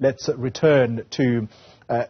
let's return to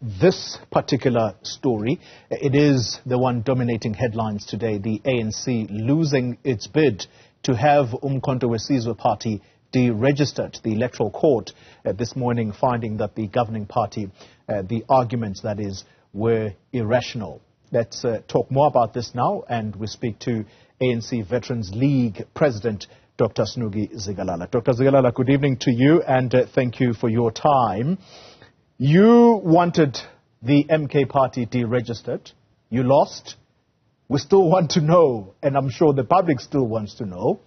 this particular story. It is the one dominating headlines today, the ANC losing its bid to have Umkhonto weSizwe Party deregistered. The Electoral Court this morning finding that the governing party, the arguments, that is, were irrational. Let's talk more about this now, and we speak to ANC Veterans League President Dr. Snuki Zikalala. Dr. Zikalala, good evening to you, and thank you for your time. You wanted the MK party deregistered. You lost. We still want to know, and I'm sure the public still wants to know,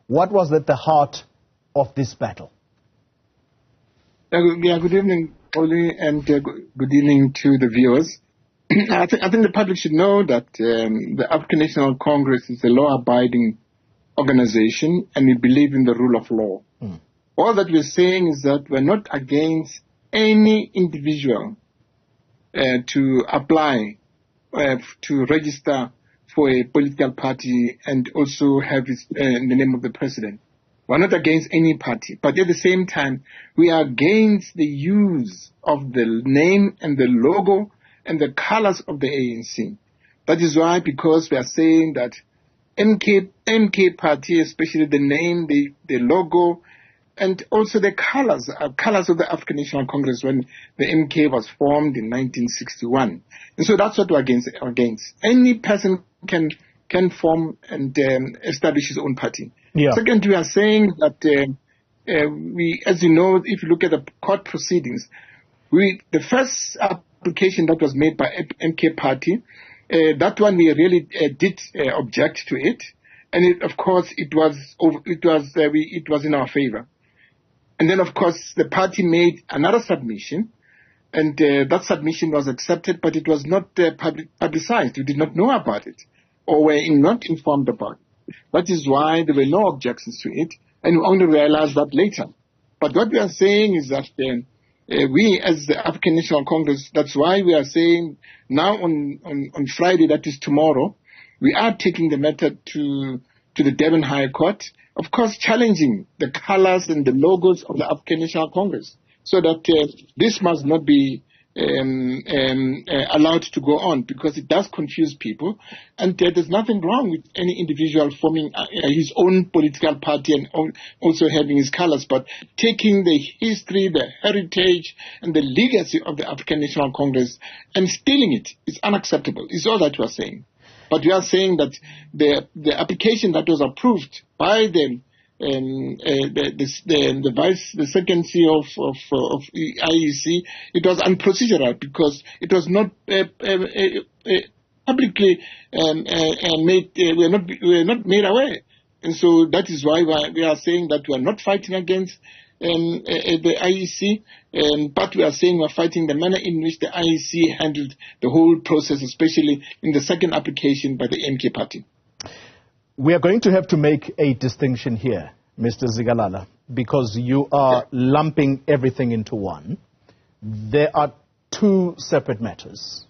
what was at the heart of this battle? Good evening, Oli, and good evening to the viewers. I think the public should know that the African National Congress is a law-abiding organization, and we believe in the rule of law. All that we're saying is that we're not against any individual to apply to register for a political party and also have in the name of the president. We're not against any party, but at the same time, we are against the use of the name and the logo and the colors of the ANC. That is why, because we are saying that MK party, especially the name, the logo, and also the colors of the African National Congress when the MK was formed in 1961. And so that's what we're against. Any person can form and establish his own party. Yeah. Second, we are saying that we, as you know, if you look at the court proceedings, the first application that was made by MK party, that one we really did object to it, and of course it was in our favor. And then of course the party made another submission, and that submission was accepted, but it was not publicized. We did not know about it, or were not informed about it. That is why there were no objections to it, and we only realized that later. But what we are saying is that we, as the African National Congress, that's why we are saying now on Friday, that is tomorrow, we are taking the matter to the Durban High Court, of course challenging the colors and the logos of the African National Congress, so that this must not be allowed to go on, because it does confuse people, and there's nothing wrong with any individual forming his own political party and also having his colors, but taking the history, the heritage, and the legacy of the African National Congress and stealing it is unacceptable. It's all that we are saying. But we are saying that the application that was approved by the second CEO of IEC, it was unprocedural because it was not publicly made. We are not made aware, and so that is why we are saying that we are not fighting against the IEC, but we are saying we are fighting the manner in which the IEC handled the whole process, especially in the second application by the MK party. We are going to have to make a distinction here, Mr. Zikalala, because you are lumping everything into one. There are two separate matters,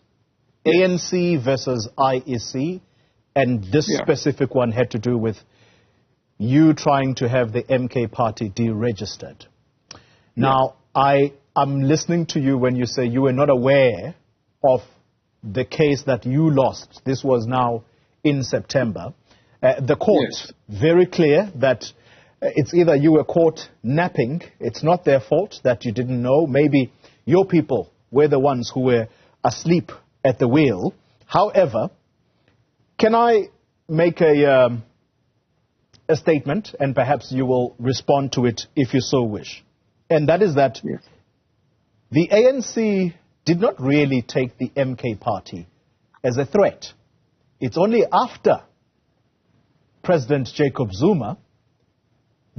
ANC versus IEC, and this specific one had to do with you trying to have the MK party deregistered. Now, I am listening to you when you say you were not aware of the case that you lost. This was now in September. The court, very clear that it's either you were caught napping, it's not their fault that you didn't know, maybe your people were the ones who were asleep at the wheel. However, can I make a statement, and perhaps you will respond to it if you so wish? And that is that the ANC did not really take the MK party as a threat. It's only after President Jacob Zuma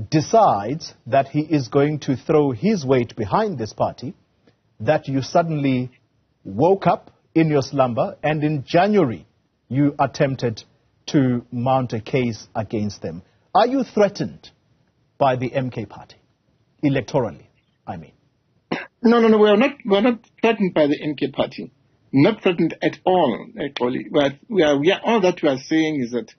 decides that he is going to throw his weight behind this party that you suddenly woke up in your slumber, and in January you attempted to mount a case against them. Are you threatened by the MK party, electorally, I mean? No, we are not threatened by the MK party. Not threatened at all, actually. But all that we are saying is that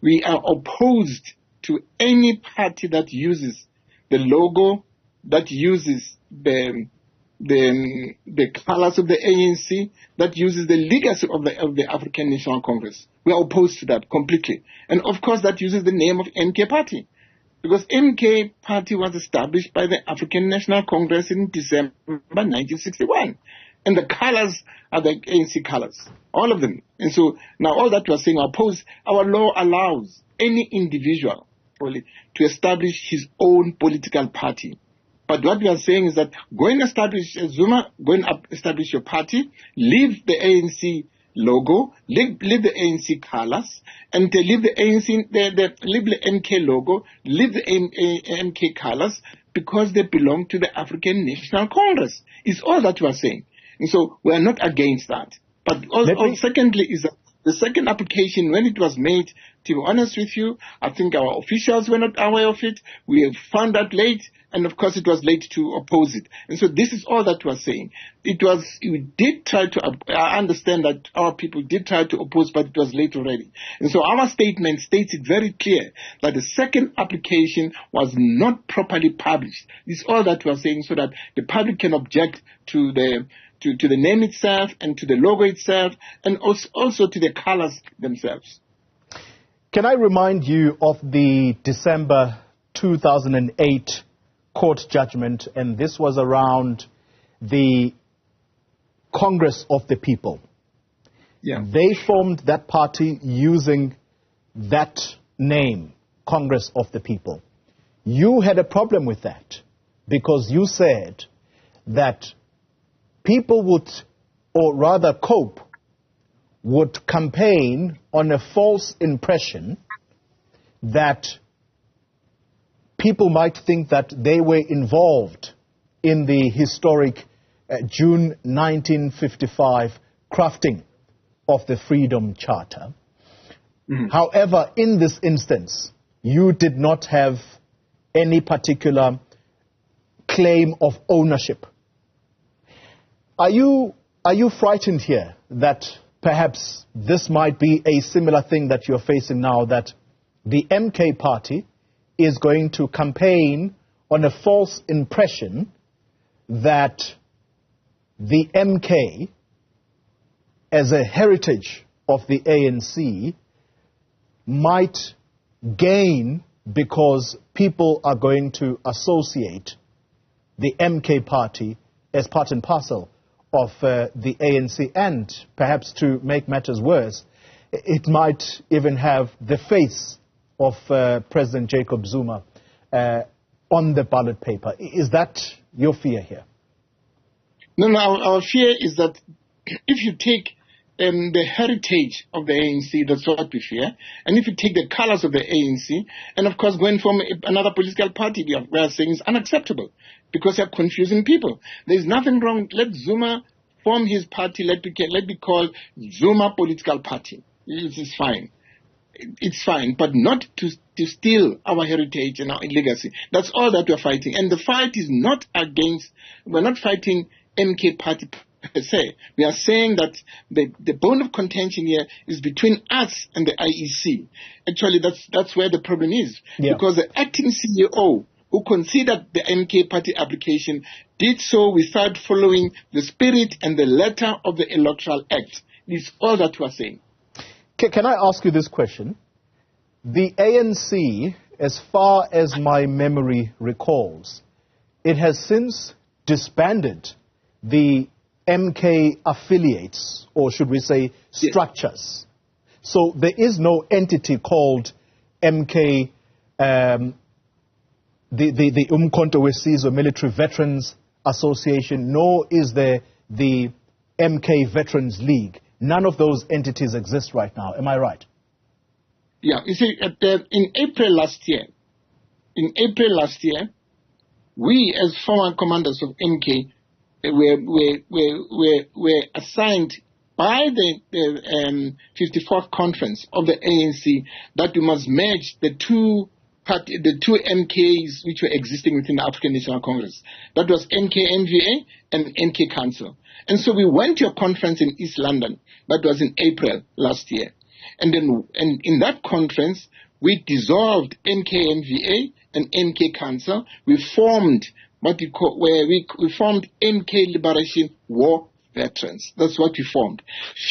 we are opposed to any party that uses the logo, that uses the the colors of the ANC, that uses the legacy of the African National Congress. We are opposed to that completely. And of course that uses the name of MK Party. Because MK Party was established by the African National Congress in December 1961. And the colors are the ANC colors. All of them. And so now all that we are saying, our law allows any individual to establish his own political party. But what we are saying is that go and establish establish your party, leave the ANC logo, leave the ANC colors, and leave the ANC, leave the MK logo, leave the MK colors, because they belong to the African National Congress. It's all that we are saying. And so we are not against that. But secondly is that the second application, when it was made, to be honest with you, I think our officials were not aware of it. We have found out late, and of course it was late to oppose it. And so this is all that we're saying. We did try to, I understand that our people did try to oppose, but it was late already. And so our statement states it very clear that the second application was not properly published. This is all that we're saying, so that the public can object to the name itself and to the logo itself, and also to the colors themselves. Can I remind you of the December 2008 court judgment, and this was around the Congress of the People. Yeah. They formed that party using that name, Congress of the People. You had a problem with that because you said that people would, or rather COPE, would campaign on a false impression that people might think that they were involved in the historic June 1955 crafting of the Freedom Charter. Mm-hmm. However, in this instance, you did not have any particular claim of ownership. Are you frightened here that perhaps this might be a similar thing that you're facing now, that the MK party is going to campaign on a false impression that the MK, as a heritage of the ANC, might gain because people are going to associate the MK party as part and parcel of the ANC, and perhaps to make matters worse, it might even have the face of President Jacob Zuma on the ballot paper. Is that your fear here? No, our fear is that if you take the heritage of the ANC, that's what we fear, and if you take the colors of the ANC, and of course going from another political party, we are saying is unacceptable, because they're confusing people. There's nothing wrong. Let Zuma form his party. Let me call Zuma political party. It's fine. It's fine, but not to steal our heritage and our legacy. That's all that we're fighting. And the fight is not against, we're not fighting MK party per se. We are saying that the bone of contention here is between us and the IEC. Actually, that's where the problem is. Yeah. Because the acting CEO who considered the MK party application did so without following the spirit and the letter of the Electoral Act. It's all that we're saying. Can I ask you this question? The ANC, as far as my memory recalls, it has since disbanded the MK affiliates, or should we say structures. Yes. So there is no entity called MK, the Umkhonto weSizwe Military Veterans Association, nor is there the MK Veterans League. None of those entities exist right now. Am I right? Yeah. You see, in April last year, we as former commanders of MK were assigned by the 54th conference of the ANC that we must merge the two MKs which were existing within the African National Congress. That was MK-NVA and MK Council. And so we went to a conference in East London. That was in April last year. And in that conference, we dissolved MK-NVA and MK Council. We formed what we call, where we formed MK Liberation War Veterans. That's what we formed.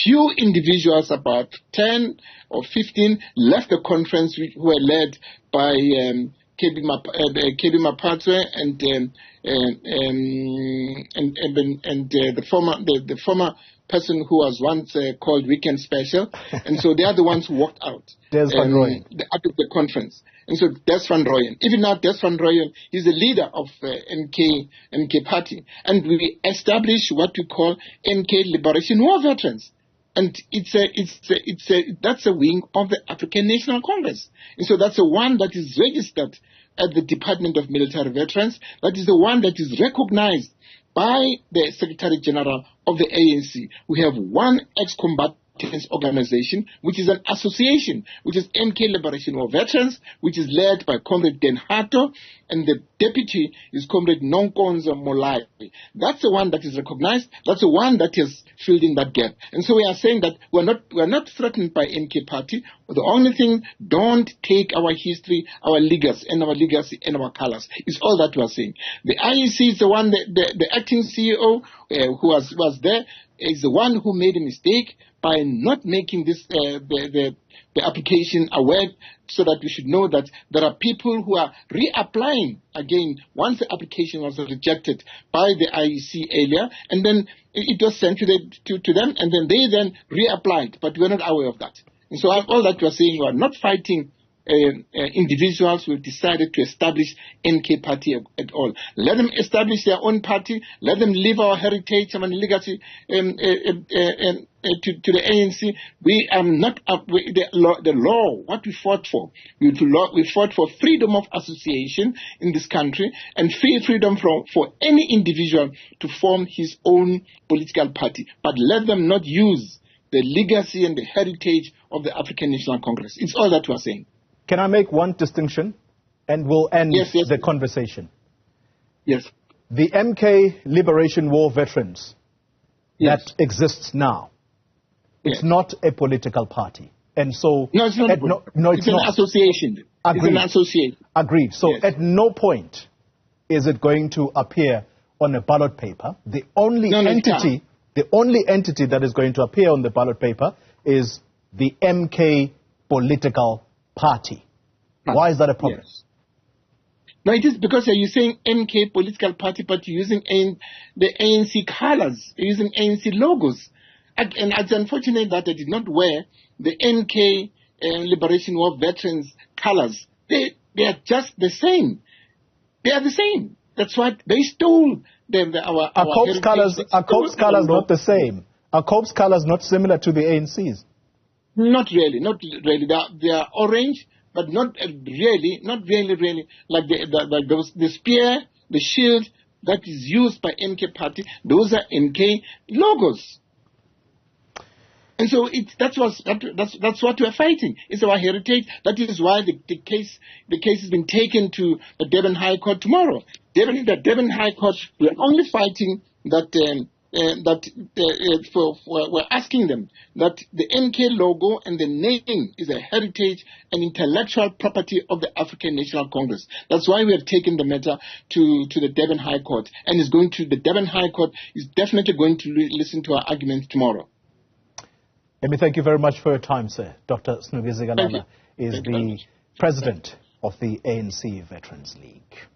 Few individuals, about 10 or 15, left the conference, who were led by KB Mapatwe and the former person who was once called Weekend Special, and so they are the ones who walked out out of the conference. And so Des van Rooyen, even now Des van Rooyen, he's the leader of MK Party, and we established what we call MK Liberation War Veterans. And that's a wing of the African National Congress. And so that's the one that is registered at the Department of Military Veterans. That is the one that is recognized by the Secretary General of the ANC. We have one ex-combatants organization, which is an association, which is MK Liberation War Veterans, which is led by Comrade Den Hato, and the deputy is Comrade Nonkonzo Molai. That's the one that is recognized. That's the one that has filled in that gap. And so we are saying that we're not threatened by MK Party. The only thing, don't take our history, our legacy, and our colors. It's all that we are saying. The IEC is the one, the acting CEO who was there, is the one who made a mistake by not making this the application aware, so that we should know that there are people who are reapplying again once the application was rejected by the IEC earlier, and then it was sent to them, and then they reapplied, but we're not aware of that. And so all that we're saying, we are not fighting individuals who have decided to establish MK Party at all. Let them establish their own party. Let them leave our heritage and legacy to the ANC. We are not the law. What we fought for, we fought for freedom of association in this country, and freedom for any individual to form his own political party. But let them not use the legacy and the heritage of the African National Congress. It's all that we are saying. Can I make one distinction, and we'll end the conversation? Yes. The MK Liberation War Veterans that exists now, it's not a political party. And so... No, it's not. It's an association. Agreed. It's an association. Agreed. So at no point is it going to appear on a ballot paper. The only entity that is going to appear on the ballot paper is the MK political party. Why is that a problem? Yes. No, it is because you're saying MK political party, but you're using the ANC colors, you're using ANC logos. And it's unfortunate that I did not wear the MK Liberation War Veterans colors. They are just the same. They are the same. That's what they stole them. Our corps colors not the same. Are corps colors not similar to the ANC's? Not really. They are orange, but not really like the spear, the shield that is used by MK Party. Those are MK logos. And so that's what we're fighting. It's our heritage. That is why the case has been taken to the Durban High Court tomorrow. The Durban High Court, we're only fighting that. We're asking them that the MK logo and the name is a heritage and intellectual property of the African National Congress. That's why we have taken the matter to the Durban High Court, and the Durban High Court is definitely going to listen to our arguments tomorrow. Let me thank you very much for your time, sir. Dr. Snuki Zikalala is the president of the ANC Veterans League.